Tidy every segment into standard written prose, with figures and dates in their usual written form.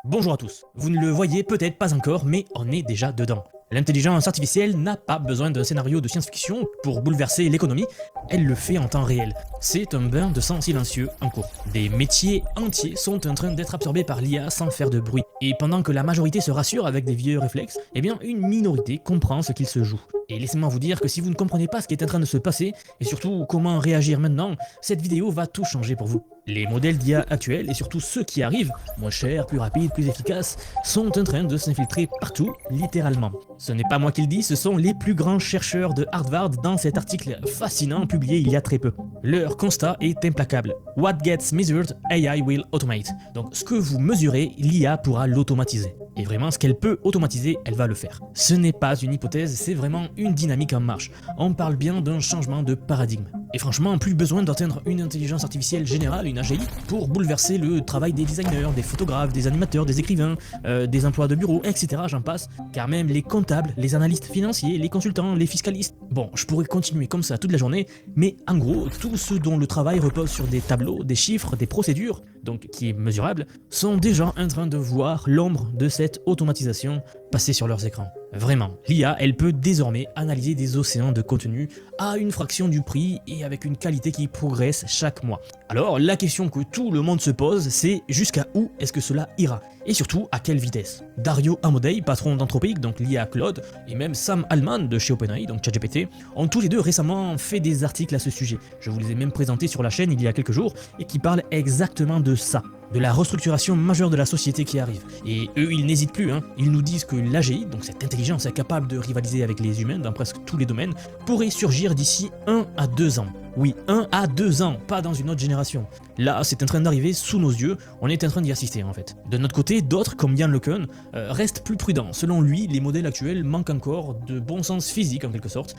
Bonjour à tous, vous ne le voyez peut-être pas encore, mais on est déjà dedans. L'intelligence artificielle n'a pas besoin d'un scénario de science-fiction pour bouleverser l'économie, elle le fait en temps réel. C'est un bain de sang silencieux en cours. Des métiers entiers sont en train d'être absorbés par l'IA sans faire de bruit. Et pendant que la majorité se rassure avec des vieux réflexes, eh bien une minorité comprend ce qu'il se joue. Et laissez-moi vous dire que si vous ne comprenez pas ce qui est en train de se passer, et surtout comment réagir maintenant, cette vidéo va tout changer pour vous. Les modèles d'IA actuels, et surtout ceux qui arrivent, moins chers, plus rapides, plus efficaces, sont en train de s'infiltrer partout, littéralement. Ce n'est pas moi qui le dis, ce sont les plus grands chercheurs de Harvard dans cet article fascinant publié il y a très peu. Leur constat est implacable. What gets measured, AI will automate. Donc ce que vous mesurez, l'IA pourra l'automatiser. Et vraiment, ce qu'elle peut automatiser, elle va le faire. Ce n'est pas une hypothèse, c'est vraiment une dynamique en marche. On parle bien d'un changement de paradigme. Et franchement, plus besoin d'atteindre une intelligence artificielle générale, une AGI, pour bouleverser le travail des designers, des photographes, des animateurs, des écrivains, des emplois de bureau, etc. J'en passe. Car même les comptables, les analystes financiers, les consultants, les fiscalistes... Bon, je pourrais continuer comme ça toute la journée, mais en gros, tous ceux dont le travail repose sur des tableaux, des chiffres, des procédures, donc qui est mesurable, sont déjà en train de voir l'ombre de cette automatisation passer sur leurs écrans. Vraiment, l'IA, elle peut désormais analyser des océans de contenu à une fraction du prix et avec une qualité qui progresse chaque mois. Alors, la question que tout le monde se pose, c'est jusqu'à où est-ce que cela ira? Et surtout, à quelle vitesse? Dario Amodei, patron d'Anthropic, donc l'IA Claude, et même Sam Altman de chez OpenAI, donc ChatGPT, ont tous les deux récemment fait des articles à ce sujet. Je vous les ai même présentés sur la chaîne il y a quelques jours, et qui parlent exactement de ça. De la restructuration majeure de la société qui arrive. Et eux, ils n'hésitent plus, ils nous disent que l'AGI, donc cette intelligence capable de rivaliser avec les humains dans presque tous les domaines, pourrait surgir d'ici 1 à 2 ans. Oui, 1 à 2 ans, pas dans une autre génération. Là, c'est en train d'arriver sous nos yeux, on est en train d'y assister en fait. De notre côté, d'autres, comme Yann LeCun, restent plus prudents. Selon lui, les modèles actuels manquent encore de bon sens physique en quelque sorte,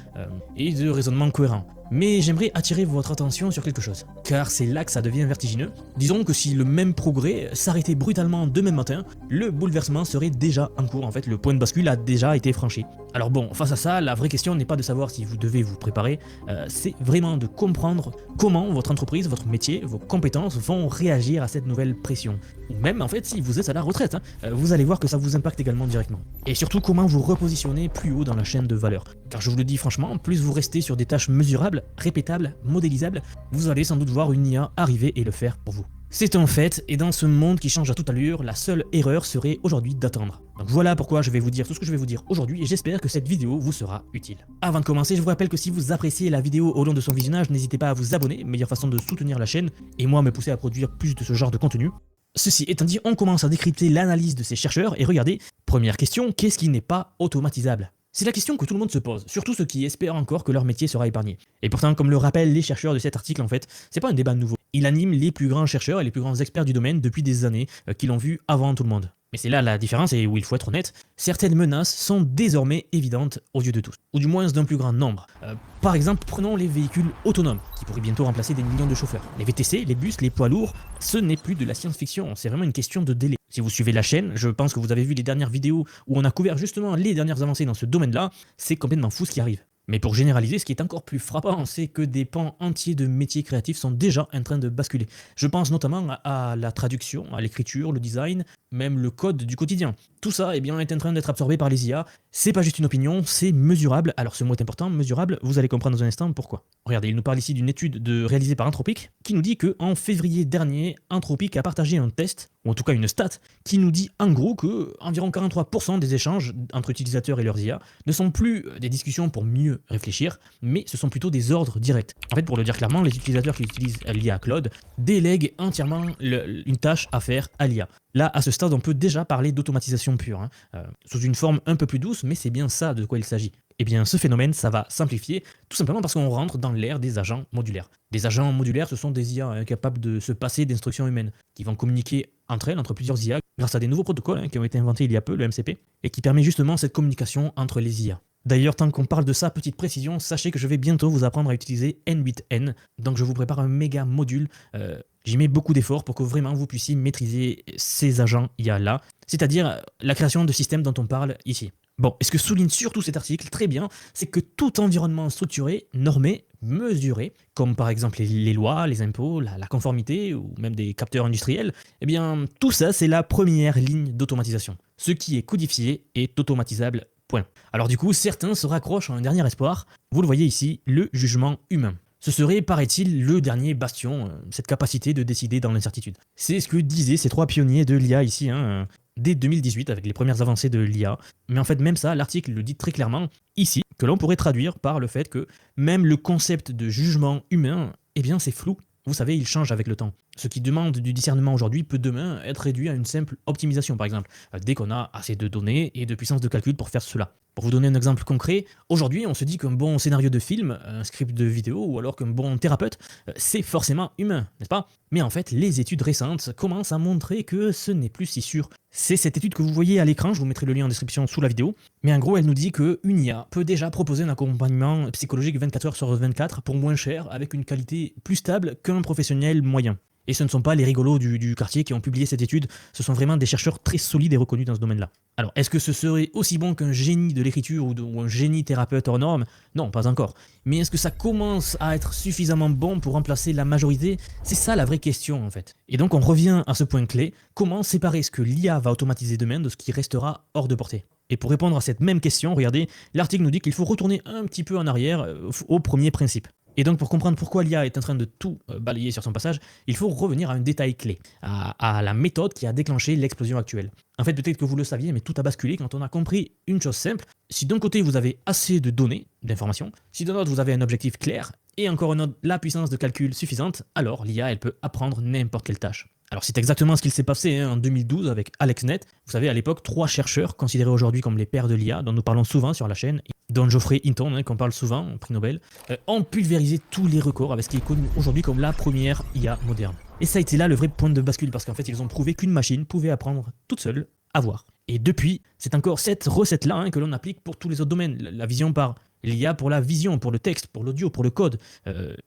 et de raisonnement cohérent. Mais j'aimerais attirer votre attention sur quelque chose, car c'est là que ça devient vertigineux. Disons que si le même progrès s'arrêtait brutalement demain matin, le bouleversement serait déjà en cours, en fait, le point de bascule a déjà été franchi. Alors bon, face à ça, la vraie question n'est pas de savoir si vous devez vous préparer, c'est vraiment de comprendre comment votre entreprise, votre métier, vos compétences vont réagir à cette nouvelle pression. Ou même en fait si vous êtes à la retraite, vous allez voir que ça vous impacte également directement. Et surtout comment vous repositionner plus haut dans la chaîne de valeur. Car je vous le dis franchement, plus vous restez sur des tâches mesurables, répétables, modélisables, vous allez sans doute voir une IA arriver et le faire pour vous. C'est un fait, et dans ce monde qui change à toute allure, la seule erreur serait aujourd'hui d'attendre. Donc voilà pourquoi je vais vous dire tout ce que je vais vous dire aujourd'hui, et j'espère que cette vidéo vous sera utile. Avant de commencer, je vous rappelle que si vous appréciez la vidéo au long de son visionnage, n'hésitez pas à vous abonner, meilleure façon de soutenir la chaîne, et moi me pousser à produire plus de ce genre de contenu. Ceci étant dit, on commence à décrypter l'analyse de ces chercheurs, et regardez, première question, qu'est-ce qui n'est pas automatisable ? C'est la question que tout le monde se pose, surtout ceux qui espèrent encore que leur métier sera épargné. Et pourtant, comme le rappellent les chercheurs de cet article en fait, c'est pas un débat nouveau. Il anime les plus grands chercheurs et les plus grands experts du domaine depuis des années, qui l'ont vu avant tout le monde. Mais c'est là la différence et où il faut être honnête, certaines menaces sont désormais évidentes aux yeux de tous, ou du moins d'un plus grand nombre. Par exemple, prenons les véhicules autonomes, qui pourraient bientôt remplacer des millions de chauffeurs. Les VTC, les bus, les poids lourds, ce n'est plus de la science-fiction, c'est vraiment une question de délai. Si vous suivez la chaîne, je pense que vous avez vu les dernières vidéos où on a couvert justement les dernières avancées dans ce domaine-là, c'est complètement fou ce qui arrive. Mais pour généraliser, ce qui est encore plus frappant, c'est que des pans entiers de métiers créatifs sont déjà en train de basculer. Je pense notamment à la traduction, à l'écriture, le design, même le code du quotidien. Tout ça est en train d'être absorbé par les IA. C'est pas juste une opinion, c'est mesurable. Alors ce mot est important, mesurable, vous allez comprendre dans un instant pourquoi. Regardez, il nous parle ici d'une étude réalisée par Anthropic qui nous dit qu'en février dernier, Anthropic a partagé un test, ou en tout cas une stat, qui nous dit en gros que environ 43% des échanges entre utilisateurs et leurs IA ne sont plus des discussions pour mieux réfléchir, mais ce sont plutôt des ordres directs. En fait, pour le dire clairement, les utilisateurs qui utilisent l'IA Claude délèguent entièrement une tâche à faire à l'IA. Là, à ce stade, on peut déjà parler d'automatisation pure, sous une forme un peu plus douce, mais c'est bien ça de quoi il s'agit. Eh bien, ce phénomène, ça va simplifier, tout simplement parce qu'on rentre dans l'ère des agents modulaires. Des agents modulaires, ce sont des IA capables de se passer d'instructions humaines, qui vont communiquer entre elles, entre plusieurs IA, grâce à des nouveaux protocoles qui ont été inventés il y a peu, le MCP, et qui permet justement cette communication entre les IA. D'ailleurs, tant qu'on parle de ça, petite précision, sachez que je vais bientôt vous apprendre à utiliser N8N, donc je vous prépare un méga module. J'y mets beaucoup d'efforts pour que vraiment vous puissiez maîtriser ces agents IA là, c'est-à-dire la création de systèmes dont on parle ici. Bon, et ce que souligne surtout cet article, très bien, c'est que tout environnement structuré, normé, mesuré, comme par exemple les lois, les impôts, la conformité ou même des capteurs industriels, eh bien tout ça c'est la première ligne d'automatisation. Ce qui est codifié est automatisable, point. Alors du coup, certains se raccrochent à un dernier espoir, vous le voyez ici, le jugement humain. Ce serait, paraît-il, le dernier bastion, cette capacité de décider dans l'incertitude. C'est ce que disaient ces trois pionniers de l'IA ici, dès 2018 avec les premières avancées de l'IA. Mais en fait, même ça, l'article le dit très clairement ici, que l'on pourrait traduire par le fait que même le concept de jugement humain, eh bien c'est flou. Vous savez, il change avec le temps. Ce qui demande du discernement aujourd'hui peut demain être réduit à une simple optimisation, par exemple, dès qu'on a assez de données et de puissance de calcul pour faire cela. Pour vous donner un exemple concret, aujourd'hui on se dit qu'un bon scénario de film, un script de vidéo ou alors qu'un bon thérapeute, c'est forcément humain, n'est-ce pas? Mais en fait, les études récentes commencent à montrer que ce n'est plus si sûr. C'est cette étude que vous voyez à l'écran, je vous mettrai le lien en description sous la vidéo, mais en gros elle nous dit qu'une IA peut déjà proposer un accompagnement psychologique 24 heures sur 24 pour moins cher, avec une qualité plus stable qu'un professionnel moyen. Et ce ne sont pas les rigolos du quartier qui ont publié cette étude, ce sont vraiment des chercheurs très solides et reconnus dans ce domaine-là. Alors, est-ce que ce serait aussi bon qu'un génie de l'écriture ou un génie thérapeute hors norme? Non, pas encore. Mais est-ce que ça commence à être suffisamment bon pour remplacer la majorité? C'est ça la vraie question en fait. Et donc on revient à ce point clé, comment séparer ce que l'IA va automatiser demain de ce qui restera hors de portée? Et pour répondre à cette même question, regardez, l'article nous dit qu'il faut retourner un petit peu en arrière au premier principe. Et donc pour comprendre pourquoi l'IA est en train de tout balayer sur son passage, il faut revenir à un détail clé, à la méthode qui a déclenché l'explosion actuelle. En fait, peut-être que vous le saviez, mais tout a basculé quand on a compris une chose simple. Si d'un côté vous avez assez de données, d'informations, si d'un autre vous avez un objectif clair, et encore un autre la puissance de calcul suffisante, alors l'IA elle peut apprendre n'importe quelle tâche. Alors c'est exactement ce qu'il s'est passé en 2012 avec AlexNet. Vous savez, à l'époque, 3 chercheurs, considérés aujourd'hui comme les pères de l'IA, dont nous parlons souvent sur la chaîne, dont Geoffrey Hinton, qu'on parle souvent, prix Nobel, ont pulvérisé tous les records avec ce qui est connu aujourd'hui comme la première IA moderne. Et ça a été là le vrai point de bascule, parce qu'en fait, ils ont prouvé qu'une machine pouvait apprendre toute seule à voir. Et depuis, c'est encore cette recette-là que l'on applique pour tous les autres domaines. La vision par l'IA pour la vision, pour le texte, pour l'audio, pour le code,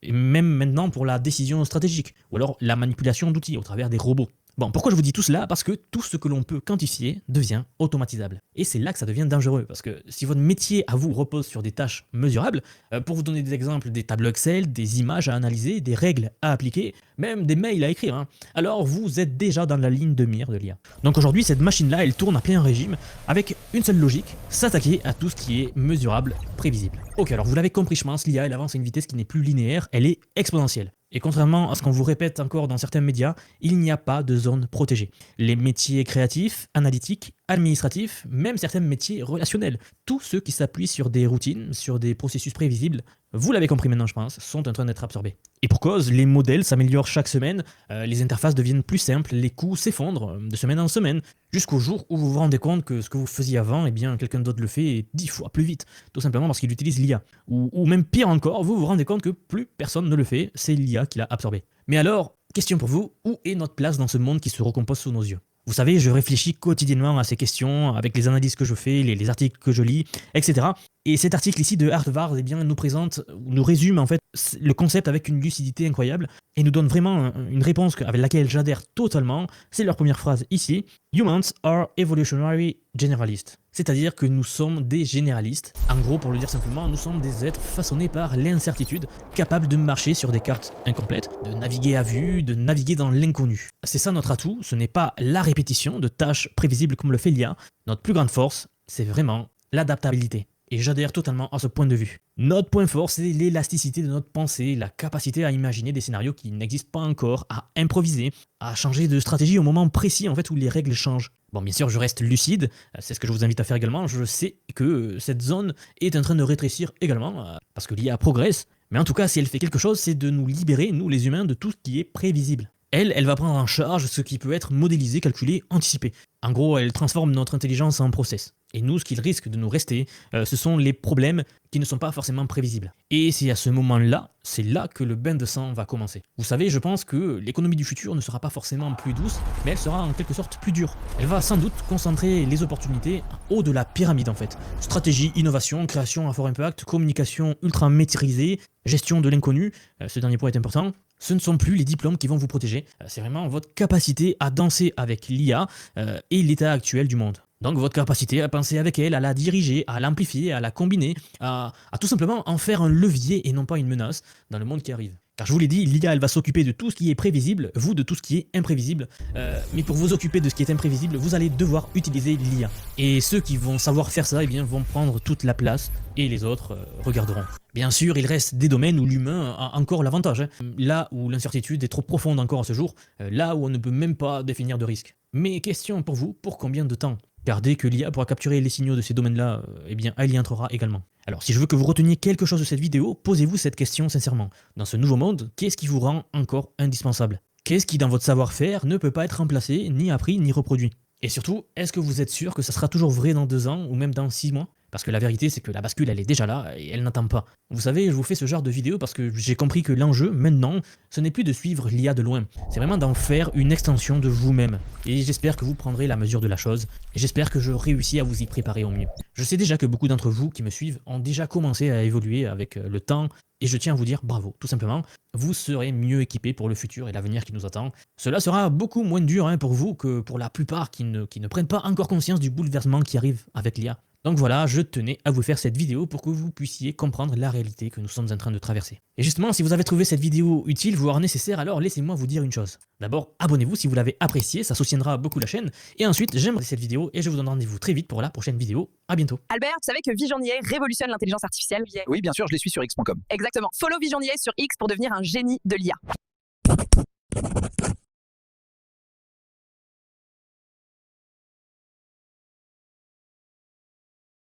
et même maintenant pour la décision stratégique, ou alors la manipulation d'outils au travers des robots. Bon, pourquoi je vous dis tout cela? Parce que tout ce que l'on peut quantifier devient automatisable. Et c'est là que ça devient dangereux, parce que si votre métier à vous repose sur des tâches mesurables, pour vous donner des exemples, des tableaux Excel, des images à analyser, des règles à appliquer, même des mails à écrire, alors vous êtes déjà dans la ligne de mire de l'IA. Donc aujourd'hui, cette machine-là, elle tourne à plein régime, avec une seule logique, s'attaquer à tout ce qui est mesurable, prévisible. Ok, alors vous l'avez compris, je pense, l'IA, elle avance à une vitesse qui n'est plus linéaire, elle est exponentielle. Et contrairement à ce qu'on vous répète encore dans certains médias, il n'y a pas de zone protégée. Les métiers créatifs, analytiques, administratifs, même certains métiers relationnels, tous ceux qui s'appuient sur des routines, sur des processus prévisibles, vous l'avez compris maintenant je pense, sont en train d'être absorbés. Et pour cause, les modèles s'améliorent chaque semaine, les interfaces deviennent plus simples, les coûts s'effondrent de semaine en semaine, jusqu'au jour où vous vous rendez compte que ce que vous faisiez avant, eh bien quelqu'un d'autre le fait 10 fois plus vite, tout simplement parce qu'il utilise l'IA. Ou même pire encore, vous vous rendez compte que plus personne ne le fait, c'est l'IA qui l'a absorbé. Mais alors, question pour vous, où est notre place dans ce monde qui se recompose sous nos yeux? Vous savez, je réfléchis quotidiennement à ces questions, avec les analyses que je fais, les articles que je lis, etc. Et cet article ici de Harvard, eh bien, nous résume en fait le concept avec une lucidité incroyable et nous donne vraiment une réponse avec laquelle j'adhère totalement. C'est leur première phrase ici. Humans are evolutionary generalists. C'est-à-dire que nous sommes des généralistes. En gros, pour le dire simplement, nous sommes des êtres façonnés par l'incertitude, capables de marcher sur des cartes incomplètes, de naviguer à vue, de naviguer dans l'inconnu. C'est ça notre atout, ce n'est pas la répétition de tâches prévisibles comme le fait l'IA. Notre plus grande force, c'est vraiment l'adaptabilité. Et j'adhère totalement à ce point de vue. Notre point fort, c'est l'élasticité de notre pensée, la capacité à imaginer des scénarios qui n'existent pas encore, à improviser, à changer de stratégie au moment précis en fait où les règles changent. Bon, bien sûr, je reste lucide, c'est ce que je vous invite à faire également. Je sais que cette zone est en train de rétrécir également, parce que l'IA progresse. Mais en tout cas, si elle fait quelque chose, c'est de nous libérer, nous les humains, de tout ce qui est prévisible. Elle va prendre en charge ce qui peut être modélisé, calculé, anticipé. En gros, elle transforme notre intelligence en process. Et nous, ce qu'il risque de nous rester, ce sont les problèmes qui ne sont pas forcément prévisibles. Et c'est à ce moment-là, c'est là que le bain de sang va commencer. Vous savez, je pense que l'économie du futur ne sera pas forcément plus douce, mais elle sera en quelque sorte plus dure. Elle va sans doute concentrer les opportunités en haut de la pyramide en fait. Stratégie, innovation, création à fort impact, communication ultra maîtrisée, gestion de l'inconnu, ce dernier point est important. Ce ne sont plus les diplômes qui vont vous protéger, c'est vraiment votre capacité à danser avec l'IA et l'état actuel du monde. Donc votre capacité à penser avec elle, à la diriger, à l'amplifier, à la combiner, à tout simplement en faire un levier et non pas une menace dans le monde qui arrive. Car je vous l'ai dit, l'IA elle va s'occuper de tout ce qui est prévisible, vous de tout ce qui est imprévisible. Mais pour vous occuper de ce qui est imprévisible, vous allez devoir utiliser l'IA. Et ceux qui vont savoir faire ça, eh bien, vont prendre toute la place et les autres regarderont. Bien sûr, il reste des domaines où l'humain a encore l'avantage. Là où l'incertitude est trop profonde encore à ce jour, là où on ne peut même pas définir de risque. Mais question pour vous, pour combien de temps? Car dès que l'IA pourra capturer les signaux de ces domaines-là, eh bien, elle y entrera également. Alors, si je veux que vous reteniez quelque chose de cette vidéo, posez-vous cette question sincèrement. Dans ce nouveau monde, qu'est-ce qui vous rend encore indispensable? Qu'est-ce qui, dans votre savoir-faire, ne peut pas être remplacé, ni appris, ni reproduit? Et surtout, est-ce que vous êtes sûr que ça sera toujours vrai dans 2 ans, ou même dans 6 mois? Parce que la vérité, c'est que la bascule, elle est déjà là, et elle n'attend pas. Vous savez, je vous fais ce genre de vidéo parce que j'ai compris que l'enjeu, maintenant, ce n'est plus de suivre l'IA de loin. C'est vraiment d'en faire une extension de vous-même. Et j'espère que vous prendrez la mesure de la chose, et j'espère que je réussis à vous y préparer au mieux. Je sais déjà que beaucoup d'entre vous qui me suivent ont déjà commencé à évoluer avec le temps, et je tiens à vous dire bravo, tout simplement. Vous serez mieux équipés pour le futur et l'avenir qui nous attend. Cela sera beaucoup moins dur pour vous que pour la plupart qui ne prennent pas encore conscience du bouleversement qui arrive avec l'IA. Donc voilà, je tenais à vous faire cette vidéo pour que vous puissiez comprendre la réalité que nous sommes en train de traverser. Et justement, si vous avez trouvé cette vidéo utile, voire nécessaire, alors laissez-moi vous dire une chose. D'abord, abonnez-vous si vous l'avez apprécié, ça soutiendra beaucoup la chaîne. Et ensuite, j'aimerais cette vidéo et je vous donne rendez-vous très vite pour la prochaine vidéo. À bientôt. Albert, tu savais que Vigenlier révolutionne l'intelligence artificielle? Oui, bien sûr, je les suis sur X.com. Exactement. Follow Vigenlier sur X pour devenir un génie de l'IA.